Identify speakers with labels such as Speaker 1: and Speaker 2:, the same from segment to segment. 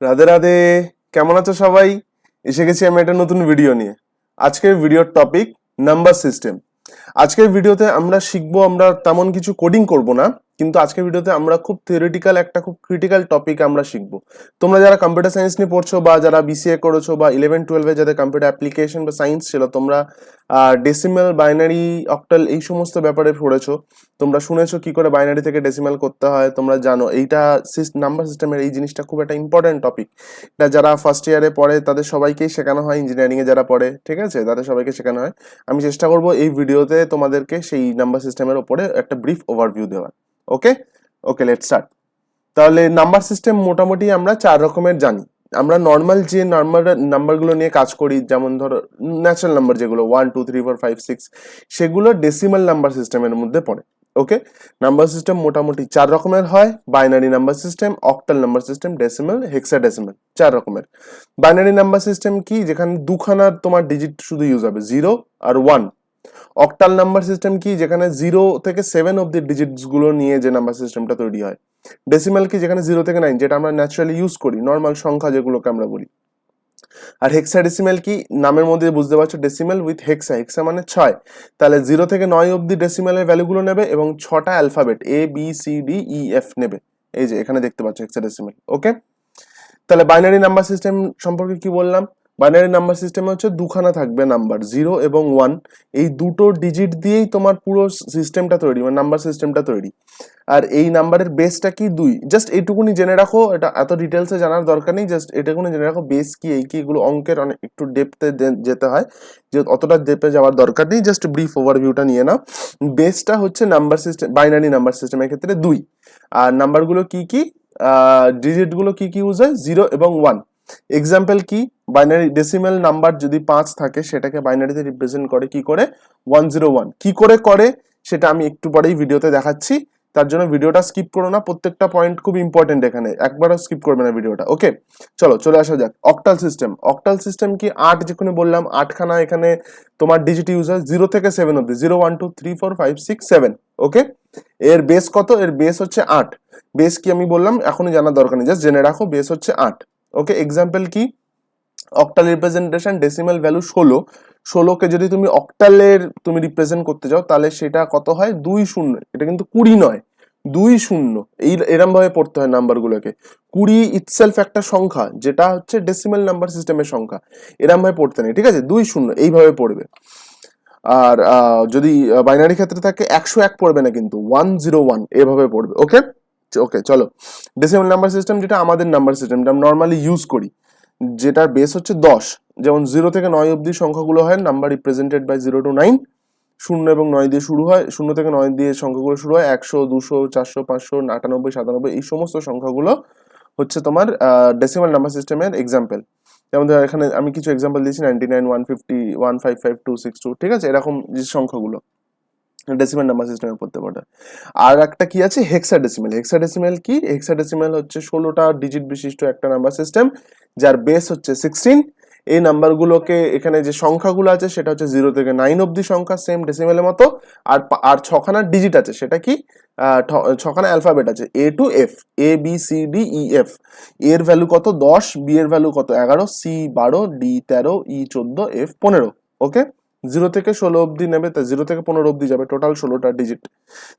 Speaker 1: রাধে রাধে। কেমন আছো সবাই? এসে গেছি আমি একটা নতুন ভিডিও নিয়ে। আজকের ভিডিওর টপিক নাম্বার সিস্টেম। আজকের ভিডিওতে আমরা শিখবো, আমরা তেমন কিছু কোডিং করব না, কিন্তু আজকের ভিডিওতে আমরা খুব থিওরিটিক্যাল একটা খুব ক্রিটিক্যাল টপিক আমরা শিখবো। তোমরা যারা কম্পিউটার সায়েন্স নিয়ে পড়ছো বা যারা বিসিএ করেছো বা 11-12 যাদের কম্পিউটার অ্যাপ্লিকেশন বা সায়েন্স ছিল, তোমরা ডেসিমেল, বাইনারি, অক্টাল এই সমস্ত ব্যাপারে পড়েছো। তোমরা শুনেছো কি করে বাইনারি থেকে ডেসিমেল করতে হয়, তোমরা জানো এইটা নাম্বার সিস্টেমের এই জিনিসটা খুব একটা ইম্পর্টেন্ট টপিক। এটা যারা ফার্স্ট ইয়ারে পড়ে তাদের সবাইকেই শেখানো হয়, ইঞ্জিনিয়ারিং এ যারা পড়ে, ঠিক আছে, তাদের সবাইকে শেখানো হয়। আমি চেষ্টা করব এই ভিডিওতে তোমাদেরকে সেই নাম্বার সিস্টেমের উপরে একটা ব্রিফ ওভারভিউ দেওয়ার। ওকে ওকে, লেটস স্টার্ট। তাহলে নাম্বার সিস্টেম মোটামুটি আমরা 4 রকমের জানি। আমরা নর্মাল যে নাম্বারগুলো নিয়ে কাজ করি, যেমন ধরো ন্যাচারাল নাম্বার যেগুলো 1 2 3 4 5 6, সেগুলো ডেসিমাল নাম্বার সিস্টেমের মধ্যে পড়ে। ওকে, নাম্বার সিস্টেম মোটামুটি 4 রকমের হয়: binary number system, octal number system, decimal, hexadecimal. 4 রকমের। বাইনারি নাম্বার সিস্টেম কি? যেখানে দুখানা তোমার ডিজিট শুধু ইউজ হবে, 0 আর 1। অক্টাল নাম্বার সিস্টেম কি? যেখানে 0 থেকে 7 অব্দি ডিজিটস গুলো নিয়ে যে নাম্বার সিস্টেমটা তৈরি হয়। ডেসিমাল কি? যেখানে 0 থেকে 9, যেটা আমরা ন্যাচারালি ইউজ করি, নর্মাল সংখ্যা যেগুলোকে আমরা বলি। আর হেক্সাডেসিমাল কি? নামের মধ্যে বুঝতে পারছো, ডেসিমাল উইথ হেক্সা। হেক্সা মানে 6। তাহলে 0 থেকে 9 অব্দি ডেসিমালের ভ্যালুগুলো নেবে এবং 6টা alphabet A B C D E F নেবে। এই যে এখানে দেখতে পাচ্ছ হেক্সাডেসিমাল। ওকে, তাহলে বাইনারি নাম্বার সিস্টেম সম্পর্কে কি বললাম? বাইনারি নাম্বার সিস্টেমে হচ্ছে দুখানা থাকবে নাম্বার, 0 এবং 1। এই দুটো ডিজিট দিয়েই তোমার পুরো সিস্টেমটা তৈরি, মানে নাম্বার সিস্টেমটা তৈরি। আর এই নাম্বারের বেসটা কি? 2। জাস্ট এইটুকুনি জেনে রাখো, এটা এত ডিটেলসে জানার দরকার নেই, জাস্ট এটুকুনি জেনে রাখো বেস কি, এই কি, এগুলো অঙ্কের অনেক একটু ডেপথে যেতে হয়, যে অতটা ডেপথে যাওয়ার দরকার নেই, জাস্ট ব্রিফ ওভারভিউটা নিয়ে নাও। বেসটা হচ্ছে নাম্বার সিস্টেম, বাইনারি নাম্বার সিস্টেমের ক্ষেত্রে 2। আর নাম্বারগুলো কি কি, ডিজিট গুলো কি কি ইউজ হয়? 0 এবং 1। এক্সাম্পল কি? বাইনারি ডেসিমাল নাম্বার যদি 5 থাকে, সেটাকে বাইনারিতে রিপ্রেজেন্ট করে কি করে? 101। কি করে করে সেটা আমি একটু পরেই ভিডিওতে দেখাচ্ছি, তার জন্য ভিডিওটা স্কিপ করো না, প্রত্যেকটা পয়েন্ট খুব ইম্পর্টেন্ট, এখানে একবারও স্কিপ করবে না ভিডিওটা। ওকে, চলো চলে আসা যাক অক্টাল সিস্টেম। অক্টাল সিস্টেম কি? 8, যেখানে বললাম 8খানা এখানে তোমার ডিজিট ইউজ হয়, 0 থেকে 7 অব্দি, 0 1 2 3 4 5 6 7। ওকে, এর বেস কত? এর বেস হচ্ছে 8। বেস কি আমি বললাম, এখনই জানার দরকার নেই, জাস্ট জেনে রাখো বেস হচ্ছে 8। ওকে, এক্সাম্পল কি? Octal representation decimal value 16। 16কে যদি তুমি অক্টালের তুমি রিপ্রেজেন্ট করতে যাও, তাহলে সেটা কত হয়? 2 0। এটা কিন্তু 20 নয়, 2 0। এই এরম ভাবে পড়তে হয় নাম্বারগুলোকে। 20 ইটসেলফ একটা সংখ্যা, যেটা হচ্ছে ডেসিমাল নাম্বার সিস্টেমের সংখ্যা, এরম ভাবে পড়তে নেই, ঠিক আছে? 2 0 এইভাবে পড়বে। আর যদি বাইনারি ক্ষেত্রে থাকে 101 পড়বে না, কিন্তু 101 এভাবে পড়বে। ওকে ওকে, চলো ডেসিমাল নাম্বার সিস্টেম, যেটা আমাদের নাম্বার সিস্টেম, যেটা আমরা নর্মালি ইউজ করি, যেটার বেস হচ্ছে 10। যেমন 0 থেকে 9 অব্দি সংখ্যাগুলো হয় নাম্বার রিপ্রেজেন্টেড বাই 0 to 9। 0 এবং 9 দিয়ে শুরু হয়, 0 থেকে 9 দিয়ে সংখ্যাগুলো শুরু হয়, 100 200 400 500 98 97, এই সমস্ত সংখ্যাগুলো হচ্ছে তোমার ডেসিমাল নাম্বার সিস্টেমের এক্সাম্পল। যেমন ধর এখানে আমি কিছু এক্সাম্পল দিয়েছি, 99 150 155 262, ঠিক আছে, এরকম যে সংখ্যাগুলো ডেসিমাল নাম্বার সিস্টেমে পড়তে পারে। আর একটা কি আছে? হেক্সাডেসিমাল। হেক্সাডেসিমাল কি? হেক্সাডেসিমাল হচ্ছে 16টা ডিজিট বিশিষ্ট একটা নাম্বার সিস্টেম, যার বেস হচ্ছে 16। এই নাম্বারগুলোকে, এখানে যে সংখ্যাগুলো আছে সেটা হচ্ছে 0 থেকে 9 অব্দি সংখ্যা, সেম ডেসিমালের মতো। আর 6খানা ডিজিট আছে, সেটা কি? 6খানা অ্যালফাবেট আছে, A to F, A B C D E F। এর ভ্যালু কত? 10। বি এর ভ্যালু কত? 11। সি 12, ডি 13, ই 14, এফ 15। ওকে, 0 থেকে 16 অব্দি নেবে, তাই 0 থেকে 15 অব্দি যাবে, টোটাল 16টা ডিজিট।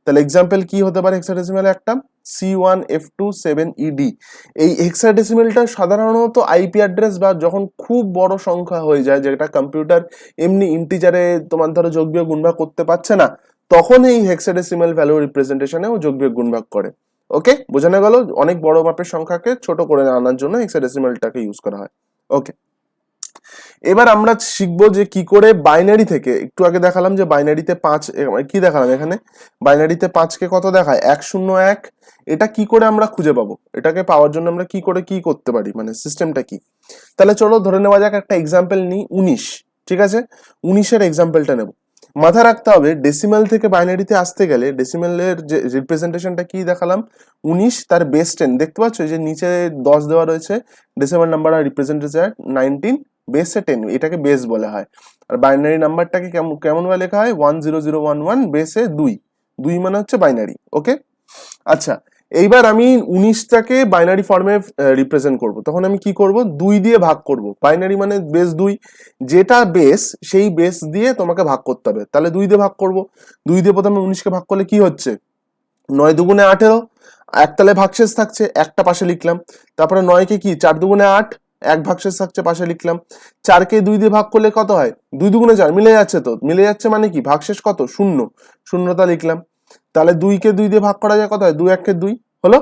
Speaker 1: তাহলে এক্সাম্পল কি হতে পারে হেক্সাডেসিমালে? একটা C1 F2 7 ED। এই হেক্সাডেসিমালটা সাধারণত আইপি অ্যাড্রেস বা যখন খুব বড় সংখ্যা হয়ে যায়, যেটা কম্পিউটার এমনি ইন্টিজারে তোমার ধরো যোগ বিয়োগ গুণভাগ করতে পারছে না, তখন এই হেক্সাডেসিমাল ভ্যালু রিপ্রেজেন্টেশনেও যোগ বিয়োগ গুণভাগ করে। ওকে, বোঝানো গেল? অনেক বড় মাপের সংখ্যাকে ছোট করে আনার জন্য হেক্সাডেসিমালটাকে ইউজ করা হয়। ওকে, এবার আমরা শিখবো যে কি করে বাইনারি থেকে, একটু আগে দেখালাম যে বাইনারিতে 5, কি দেখালাম এখানে? বাইনারিতে 5কে কত দেখায়? 101। এটা কি করে আমরা খুঁজে পাবো? এটাকে পাওয়ার জন্য আমরা কি করে কি করতে পারি, মানে সিস্টেমটা কি? তাহলে চলো ধরে নেওয়া যাক একটা এক্সাম্পল নিই, 19। ঠিক আছে, 19-এর এক্সাম্পলটা নেব। মাথায় রাখতে হবে, ডেসিমাল থেকে বাইনারিতে আসতে গেলে ডেসিমালের যে রিপ্রেজেন্টেশনটা কি দেখালাম? 19, তার বেস 10। দেখতে পাচ্ছ যে নিচে 10 দেওয়া রয়েছে, ডেসিমাল নাম্বার আর রিপ্রেজেন্টেশন 19, বেসে 10, এটাকে বেস বলা হয়। আর বাইনারি নাম্বারটাকে কেমন কেমন ভাবে লেখা হয়? 10011, বেসে 2। 2 মানে হচ্ছে বাইনারি। ওকে, আচ্ছা, এইবার আমি 19টাকে বাইনারি ফর্মে রিপ্রেজেন্ট করব, তখন আমি কি করব, 2 দিয়ে ভাগ করব। বাইনারি মানে বেস 2, যেটা বেস সেই বেস দিয়ে তোমাকে ভাগ করতে হবে। তাহলে 2 দিয়ে ভাগ করব, 2 দিয়ে প্রথমে 19কে ভাগ করলে কি হচ্ছে, 9 দুগুণে 18, এক তালে ভাগশেষ থাকছে, একটা পাশে লিখলাম। তারপরে 9কে কি 4 দুগুণে 8, এক ভাগশেষ থাকছে, পাশে লিখলাম। 4কে 2 দিয়ে ভাগ করলে কত হয়, 2 দুগুণে 4, মিলে যাচ্ছে তো, মিলে যাচ্ছে মানে কি ভাগশেষ কত, 0, শূন্যতা লিখলাম। তাহলে 2কে 2 দিয়ে ভাগ করা যায়, কত হয়, 2 1 2 হলো।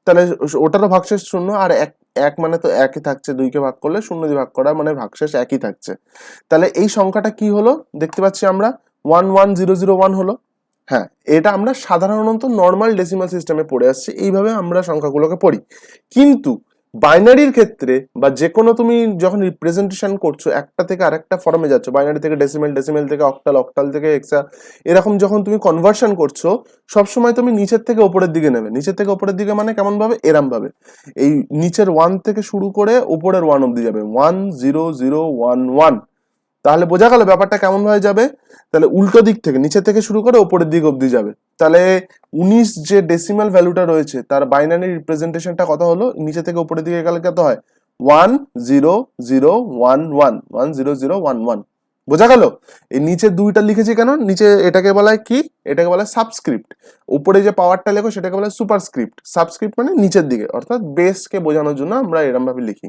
Speaker 1: তাহলে ওটারও ভাগশেষ 0, আর এক এক মানে তো একই থাকছে, 2কে ভাগ করলে 0 দিয়ে ভাগ করা মানে ভাগশেষ একই থাকছে। তাহলে এই সংখ্যাটা কি হলো দেখতে পাচ্ছি আমরা, 11001 হলো। হ্যাঁ, এটা আমরা সাধারণত নর্মাল ডেসিমাল সিস্টেমে পড়ে আসছি, এইভাবে আমরা সংখ্যাগুলোকে পড়ি। কিন্তু বাইনারির ক্ষেত্রে বা যে কোনো তুমি যখন রিপ্রেজেন্টেশন করছো, একটা থেকে আরেকটা ফর্মে যাচ্ছ, বাইনারি থেকে ডেসিমেল, ডেসিমেল থেকে অক্টাল, অক্টাল থেকে হেক্সা, এরকম যখন তুমি কনভার্সন করছো, সবসময় তুমি নিচের থেকে উপরের দিকে নেবে। নিচের থেকে উপরের দিকে মানে কেমন ভাবে, এরম ভাবে, এই নিচের 1 থেকে শুরু করে উপরের 1 অব্দি যাবে, 10011। তাহলে বোঝা গেল ব্যাপারটা কেমন হয়ে যাবে। তাহলে উল্টো দিক থেকে, নিচে থেকে শুরু করে উপরের দিক অব্দি যাবে। তাহলে 19 যে ডেসিমাল ভ্যালুটা রয়েছে তার বাইনারি রিপ্রেজেন্টেশনটা কত হলো, নিচে থেকে উপরের দিকে গেলে কত হয়, 10011, 10011। বোঝা গেল। এই নিচে 2টা লিখেছি কেন, নিচে এটাকে বলা হয় কি, এটাকে বলা হয় সাবস্ক্রিপ্ট। উপরে যে পাওয়ারটা লেখো সেটাকে বলা হয় সুপারস্ক্রিপ্ট। সাবস্ক্রিপ্ট মানে নিচের দিকে, অর্থাৎ বেসকে বোঝানোর জন্য আমরা এরম ভাবে লিখি।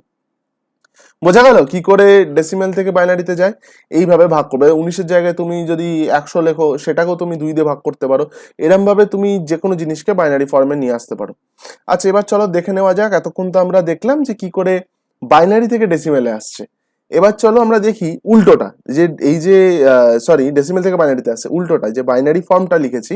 Speaker 1: বোঝা গেল কি করে ডেসিমেল থেকে বাইনারিতে যায়, এইভাবে ভাগ করবে। 19-এর জায়গায় তুমি যদি 100 লেখো, সেটাকেও তুমি 2 দিয়ে ভাগ করতে পারো। এরম ভাবে তুমি যে কোনো জিনিসকে বাইনারি ফর্মে নিয়ে আসতে পারো। আচ্ছা, এবার চলো দেখে নেওয়া যাক। এতক্ষণ তো আমরা দেখলাম যে কি করে বাইনারি থেকে ডেসিমেলে আসছে। এবার চলো আমরা দেখি উল্টোটা, যে এই যে সরি, ডেসিমেল থেকে বাইনারিতে আসছে, উল্টোটা যে বাইনারি ফর্মটা লিখেছি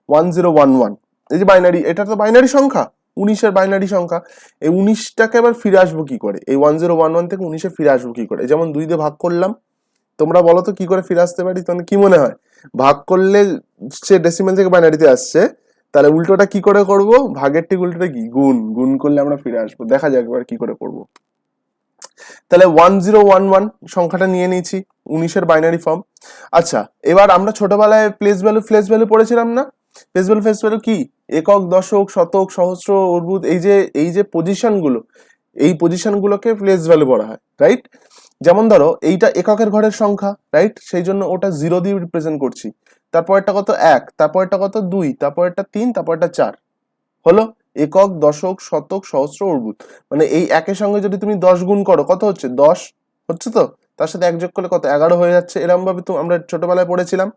Speaker 1: 1011, এই যে বাইনারি, এটা তো বাইনারি সংখ্যা, 19-এর বাইনারি সংখ্যা। এই 19টাকে আবার ফিরে আসবো কি করে, এই 1011 থেকে 19-এ ফিরে আসবো কি করে, যেমন 2 দিয়ে ভাগ করলাম, তোমরা বলো তো কি করে ফিরে আসতে পারি, তোমাদের কি মনে হয়, ভাগ করলে সে ডেসিমেল থেকে বাইনারিতে আসছে, তাহলে উল্টোটা কি করে করব, ভাগের ঠিক উল্টোটা কি, গুণ, গুণ করলে আমরা ফিরে আসবো। দেখা যাক এবার কি করে করব। তাহলে 1011 সংখ্যাটা নিয়ে নিয়েছি, 19-এর বাইনারি ফর্ম। আচ্ছা, এবার আমরা ছোটবেলায় প্লেস ভ্যালু, ফ্লেস ভ্যালু পড়েছিলাম না, প্লেস ভ্যালু, ফ্লেস ভ্যালু কি, একক, দশক, শতক, সহস্র, অর্বুদ, এই যে পজিশন গুলো, এই পজিশন গুলোকে প্লেস ভ্যালু বলা হয়, রাইট। যেমন ধরো এইটা এককের ঘরের সংখ্যা, রাইট, সেই জন্য ওটা 0 দিয়ে রিপ্রেজেন্ট করছি। তারপরটা কত, 1, তারপরটা কত, 2, তারপরটা 3, তারপরটা 4 হলো। একক, দশক, শতক, সহস্র, অর্বুদ, মানে এই একের সঙ্গে যদি তুমি 10 গুণ করো কত হচ্ছে, 10 হচ্ছে তো, তার সাথে 1 যোগ করলে কত, 11 হয়ে যাচ্ছে। এরকম ভাবে তো আমরা ছোটবেলায় পড়েছিলাম,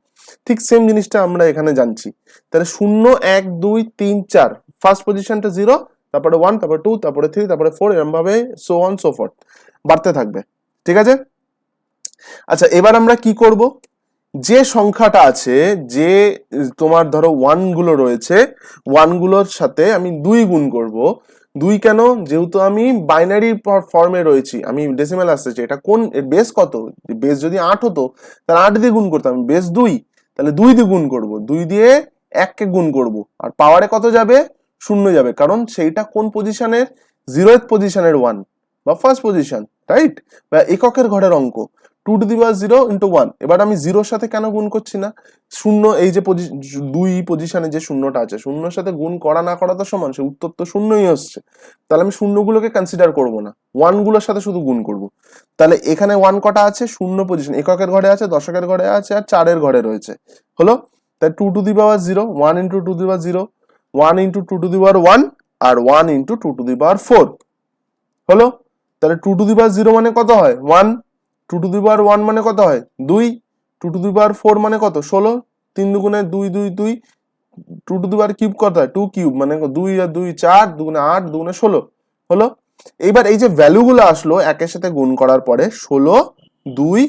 Speaker 1: ঠিক সেম জিনিসটা আমরা এখানে জানছি। তাহলে 0, 1, 2, 3, 4, ফার্স্ট পজিশনটা 0, তারপরে 1, তারপরে 2, তারপরে 3, তারপরে 4, এরকম ভাবে সো অন সো ফর্থ বাড়তে থাকবে, ঠিক আছে। আচ্ছা, এবার আমরা কি করব, যে সংখ্যাটা আছে, যে তোমার ধরো 1 গুলো রয়েছে, 1 গুলোর সাথে আমি 2 গুণ করব। 2 কেন, যেহেতু আমি বাইনারি ফর্মে রয়েছি, আমি ডেসিমাল আসছে, এটা কোন বেস কত, বেস যদি 8 হতো তাহলে 8 দিয়ে গুণ করতাম, বেস 2, তাহলে 2 দিয়ে গুণ করব, 2 দিয়ে 1 কে গুণ করব, আর পাওয়ারে কত যাবে, 0 যাবে, কারণ সেইটা কোন পজিশনের, 0th পজিশনের 1 বা ফার্স্ট পজিশন, রাইট, বা এককের ঘরের অঙ্ক। 2 টু দি পাওয়ার 0 ইন্টু 1। এবার আমি 0-র সাথে কেন গুণ করছি না, 0, এই যে 2 পজিশনে যে শূন্যটা আছে, শূন্যর সাথে গুণ করা না করা তো সমান, সে উত্তর তো শূন্যই হচ্ছে। তাহলে আমি শূন্যগুলোকে কনসিডার করব না, 1 গুলোর সাথে শুধু গুণ করব। তাহলে এখানে 1 কটা আছে, 0 পজিশন, এককের ঘরে আছে, দশকের ঘরে আছে, আর 4-এর ঘরে রয়েছে, হলো। তাই 2 to the power 0, 1 into 2 to the power 0, 1 into 2 to the power 1, আর 1 ইন্টু 2 টু দি পাওয়ার 4 হলো। তাহলে 2 টু দি পাওয়ার 0 মানে কত হয়, 1, 2 টু দি পাওয়ার 1 মানে কত হয়, 2, 2 টু দি পাওয়ার 4 মানে কত, 16, 3 দুগুণে 2, 2, 2, 2 টু দি পাওয়ার কিউব কত হয়, 2 কিউব মানে 2 আর 2 4, দুগুণে 8, দুগুণে 16 হলো। এইবার এই যে ভ্যালুগুলো আসলো একের সাথে গুণ করার পরে, 16, 2,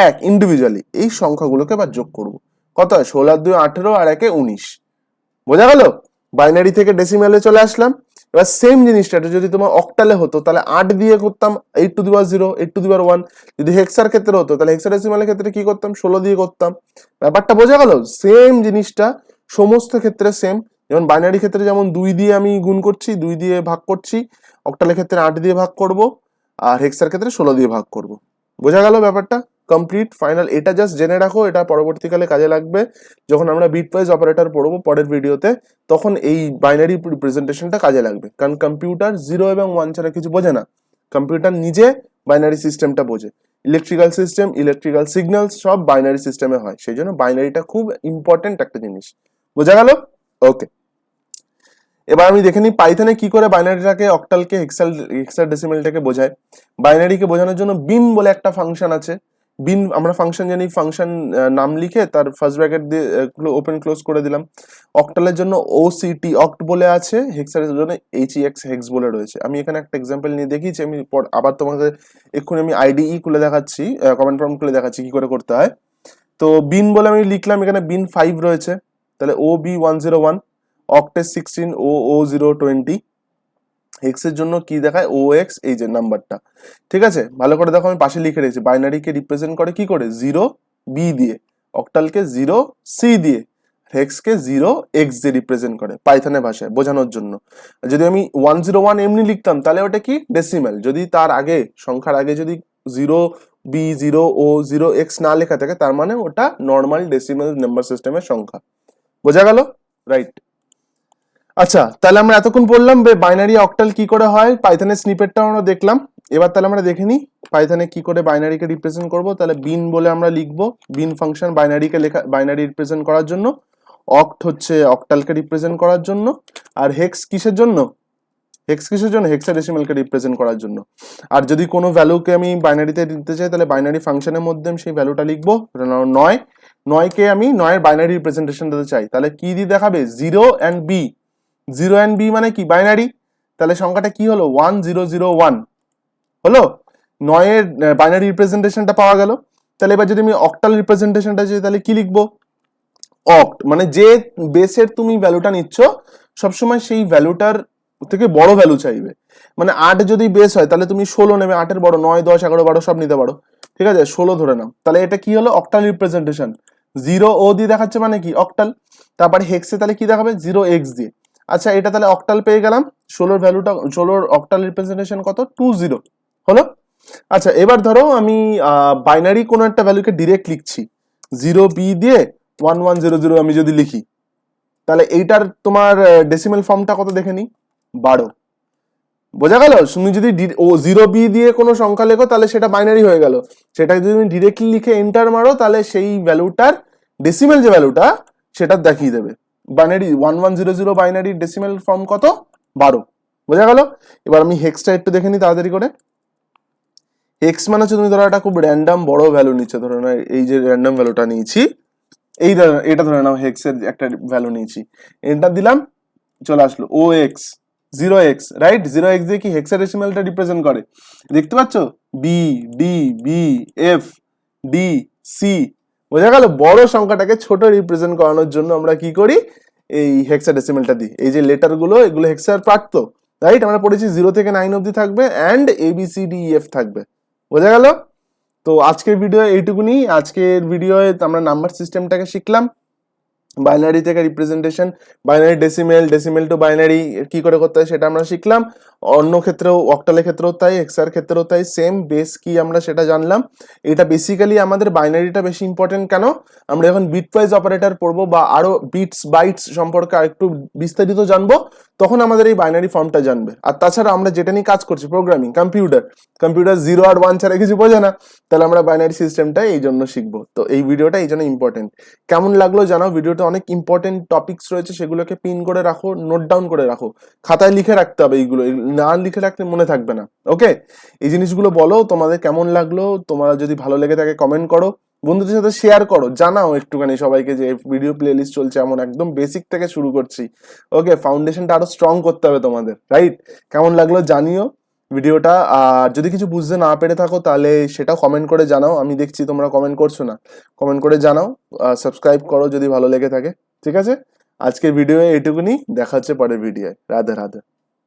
Speaker 1: 1 ইন্ডিভিজুয়ালি, এই সংখ্যাগুলোকে এবার যোগ করব, কত হয়, 16 আর 2 18, আর 1 19। বোঝা গেল, বাইনারি থেকে ডেসিমেলে চলে আসলাম। এবার সেম জিনিসটা যদি তোমার অক্টালে হতো তাহলে 8 দিয়ে করতাম 8 two the power 0, 8 two the power 1। যদি হেক্সার ক্ষেত্রে হতো তাহলে হেক্সাডেসিমালের ক্ষেত্রে কি করতাম, 16 দিয়ে করতাম। ব্যাপারটা বোঝা গেল, সেম জিনিসটা সমস্ত ক্ষেত্রে সেম। যেমন বাইনারি ক্ষেত্রে যেমন 2 দিয়ে আমি গুণ করছি, 2 দিয়ে ভাগ করছি, অক্টালের ক্ষেত্রে 8 দিয়ে ভাগ করব, আর হেক্সার ক্ষেত্রে 16 দিয়ে ভাগ করব। বোঝা গেল ব্যাপারটা, কমপ্লিট ফাইনাল। এটা জাস্ট জেনে রাখো, এটা পরবর্তীকালে কাজে লাগবে যখন আমরা বিটওয়াইজ অপারেটর পড়বো পরের ভিডিওতে, তখন এই বাইনারি রিপ্রেজেন্টেশনটা কাজে লাগবে। কারণ কম্পিউটার 0 এবং 1 ছাড়া কিছু বোঝে না, কম্পিউটার নিজে বাইনারি সিস্টেমটা বোঝে। ইলেকট্রিক্যাল সিস্টেম, ইলেকট্রিক্যাল সিগন্যাল সব বাইনারি সিস্টেমে হয়, সেই জন্য বাইনারিটা খুব ইম্পর্টেন্ট একটা জিনিস। বোঝা গেল? ওকে, এবার আমি দেখে নিই পাইথনে কি করে বাইনারিটাকে, অক্টালকে, হেক্সাডেসিমেলটাকে বোঝায়। বাইনারিকে বোঝানোর জন্য বিন বলে একটা ফাংশন আছে। বিন আমরা ফাংশন জানি, ফাংশন নাম লিখে তার ফার্স্ট ব্র্যাকেট দিয়ে ওপেন ক্লোজ করে দিলাম। অক্টালের জন্য OCT অক্ট বলে আছে, হেক্সার জন্য HEX হেক্স বলে রয়েছে। আমি এখানে একটা এক্সাম্পল নিয়ে দেখিয়েছি, আমি আবার তোমাকে এক্ষুনি আমি IDE খুলে দেখাচ্ছি, কমান্ড প্রম্পট খুলে দেখাচ্ছি কি করে করতে হয়। তো বিন বলে আমি লিখলাম, এখানে বিন 5 রয়েছে, তাহলে OB101, অক্টের 16, OO020, হেক্সের জন্য কি দেখায় OX, এই যে নাম্বারটা। ঠিক আছে, ভালো করে দেখো আমি পাশে লিখে রেখেছি। বাইনারিকে রিপ্রেজেন্ট করে কি করে, 0B দিয়ে, অক্টালকে 0C দিয়ে, হেক্সকে 0X দিয়ে রিপ্রেজেন্ট করে পাইথনের ভাষায় বোঝানোর জন্য। যদি আমি 101 এমনি লিখতাম তাহলে ওটা কি ডেসিমেল, যদি তার আগে সংখ্যার আগে যদি 0B 0O 0X না লেখা থাকে তার মানে ওটা নর্মাল ডেসিমেল নাম্বার সিস্টেমের সংখ্যা। বোঝা গেল? রাইট। আচ্ছা, তাহলে আমরা এতক্ষণ পড়লাম বাইনারি অক্টাল কি করে হয়, পাইথনের স্নিপেটটাও আমরা দেখলাম। এবার তাহলে আমরা দেখে নিই পাইথনে কি করে বাইনারিকে রিপ্রেজেন্ট করব। তাহলে বিন বলে আমরা লিখবো, বিন ফাংশন বাইনারিকে বাইনারি রিপ্রেজেন্ট করার জন্য, অক্ট হচ্ছে অক্টালকে রিপ্রেজেন্ট করার জন্য, আর হেক্স কিসের জন্য, হেক্স কিসের জন্য, হেক্সাডেসিমালকে রিপ্রেজেন্ট করার জন্য। আর যদি কোনো ভ্যালুকে আমি বাইনারিতে দিতে চাই তাহলে বাইনারি ফাংশনের মধ্যে আমি সেই ভ্যালুটা লিখবো। 9কে আমি 9 এর বাইনারি রিপ্রেজেন্টেশন দিতে চাই, তাহলে কি দিয়ে দেখাবে, 0 and B। 0 and B মানে কি, বাইনারি। তাহলে সংখ্যাটা কি হলো, 1001 হলো। 9 এর বাইনারি রিপ্রেজেন্টেশনটা পাওয়া গেল। তাহলে এবার যদি আমি অক্টাল রিপ্রেজেন্টেশনটা চাই তাহলে কি লিখবো, অক্ট, মানে যে বেসের তুমি ভ্যালুটা নিচ্ছ সবসময় সেই ভ্যালুটার থেকে বড় ভ্যালু চাইবে। মানে 8 যদি বেস হয় তাহলে তুমি 16 নেবে, 8 এর বড়, 9 10 11 12 সব নিতে পারো। ঠিক আছে, 16 ধরে নাও। তাহলে এটা কি হলো, অক্টাল রিপ্রেজেন্টেশন। 0O দিয়ে দেখাচ্ছে মানে কি, অক্টাল। তারপরে হেক্সে তাহলে কি দেখাবে, 0X দিয়ে। আচ্ছা, এটা তাহলে অক্টাল পেয়ে গেলাম। 16 ভ্যালুটা, 16 অক্টাল রিপ্রেজেন্টেশন কত, 20 হলো। আচ্ছা, এবার ধরো আমি বাইনারি কোনো একটা ভ্যালুকে ডিরেক্ট লিখছি, 0B দিয়ে 1100 আমি যদি লিখি, তাহলে এইটার তোমার ডেসিমেল ফর্মটা কত দেখে নি, 12। বোঝা গেল? তুমি যদি 0B দিয়ে কোনো সংখ্যা লেখো তাহলে সেটা বাইনারি হয়ে গেল, সেটা যদি তুমি ডিরেক্টলি লিখে এন্টার মারো তাহলে সেই ভ্যালুটার ডেসিমেল যে ভ্যালুটা সেটা দেখিয়ে দেবে। বাইনারি 1100 বাইনারি ডেসিমেল ফর্ম কত, 12। বোঝা গেল? এবার আমি হেক্সটা একটু দেখে নিই তাড়াতাড়ি করে। হেক্স মানে হচ্ছে তুমি ধরো একটা খুব র্যান্ডম বড় ভ্যালু নিচ্ছ, ধরো না এই যে র্যান্ডম ভ্যালুটা নিয়েছি, এটা ধরে নাও হেক্সের একটা ভ্যালু নিয়েছি, এন্টার দিলাম, চলে আসলো OX 0X, রাইট। 0X দিয়ে কি হেক্সাডেসিমালটা রিপ্রেজেন্ট করে, দেখতে পাচ্ছ, BDBF D C। বোঝা গেল? বড় সংখ্যাটাকে ছোট রিপ্রেজেন্ট করানোর জন্য আমরা কি করি, এই হেক্সাডেসিমালটা দিই। এই যে লেটার গুলো এগুলো হেক্সার পার্ট তো, রাইট। আমরা পড়েছি 0 থেকে 9 অবধি থাকবে অ্যান্ড ABCDEF থাকবে। বোঝা গেল? তো আজকের ভিডিও এইটুকুনি। আজকের ভিডিওয়ে আমরা নাম্বার সিস্টেমটাকে শিখলাম, বাইনারি থেকে representation, binary decimal, decimal two binary কি করে করতে হয় সেটা আমরা শিখলাম। অন্য ক্ষেত্রেও, অক্টালের ক্ষেত্রেও তাই, হেক্সার ক্ষেত্রেও তাই, সেম বেস কি আমরা সেটা জানলাম। এটা বেসিক্যালি আমাদের বাইনারিটা বেশি ইম্পর্টেন্ট কেন, আমরা যখন বিটওয়াইজ অপারেটর পড়বো বা আরো বিটস বাইটস সম্পর্কে আরেকটু বিস্তারিত জানবো তখন আমাদের এই বাইনারি ফর্মটা জানবে। আর তাছাড়া আমরা যেটা নিয়ে কাজ করছি, প্রোগ্রামিং, কম্পিউটার 0 আর 1 ছাড়া কিছু বোঝে না, তাহলে আমরা বাইনারি সিস্টেমটা এই জন্য শিখবো। তো এই ভিডিওটা এই জন্য ইম্পর্টেন্ট। কেমন লাগলো জানাও, ভিডিওতে অনেক ইম্পর্টেন্ট টপিকস রয়েছে, সেগুলোকে পিন করে রাখো, নোট ডাউন করে রাখো, খাতায় লিখে রাখতে হবে, এইগুলো না লিখে রাখলে মনে থাকবে না। ওকে, এই জিনিসগুলো বলো তোমাদের কেমন লাগলো, তোমরা যদি ভালো লেগে থাকে কমেন্ট করো, বন্ধুদের সাথে শেয়ার করো, জানাও একটুখানি সবাইকে যে ভিডিও প্লেলিস্ট চলছে এমন, একদম বেসিক থেকে শুরু করছি। ওকে, ফাউন্ডেশনটা আরো স্ট্রং করতে হবে তোমাদের, রাইট। কেমন লাগলো জানিও ভিডিওটা। আর যদি কিছু বুঝতে না পেরে থাকো তাহলে সেটাও কমেন্ট করে জানাও, আমি দেখছি তোমরা কমেন্ট করছো না, কমেন্ট করে জানাও। সাবস্ক্রাইব করো যদি ভালো লেগে থাকে। ঠিক আছে, আজকের ভিডিও এইটুকুনি, দেখা হচ্ছে পরের ভিডিও। রাধে রাধে।